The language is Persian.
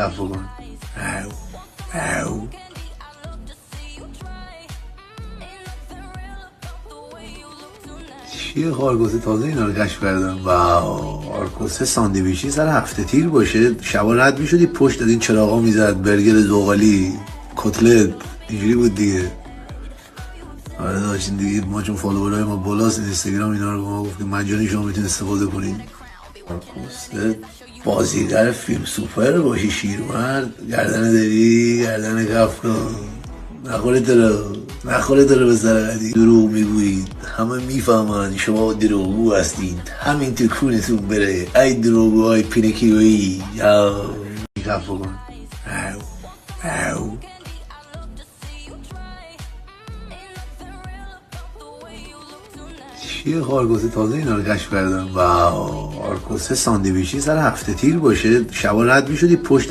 کف بکن. چیه خارکوسه؟ تازه اینا رو کشف کردم. واو، خارکوسه ساندویچی سر هفته تیر باشه شبا رد میشدی پشت از این چراغا میزد، برگر زغالی، کتلت، اینجوری بود دیگه. آره داشتین دیگه، ما چون فالوورهای ما بالاست اینستاگرام اینا رو ما گفتیم مجانی شما میتونید استفاده کنید. خارکوسه بازیگر فیلم سوپر باشی، شیرمرد، گردن داری، گردن کف کن، نخوره تو رو به سر قدی. دروغ میگویید، همه میفهمن شما دروغگو هستید، همین تو کونتون بره. ای دروغگوهای پینکیویی. یا کف بکن. چیه خارکوسه؟ تازه اینا رو کشف کردم. واو، خارکوسه ساندویچی سر هفته تیر باشه شبا رد میشدی پشت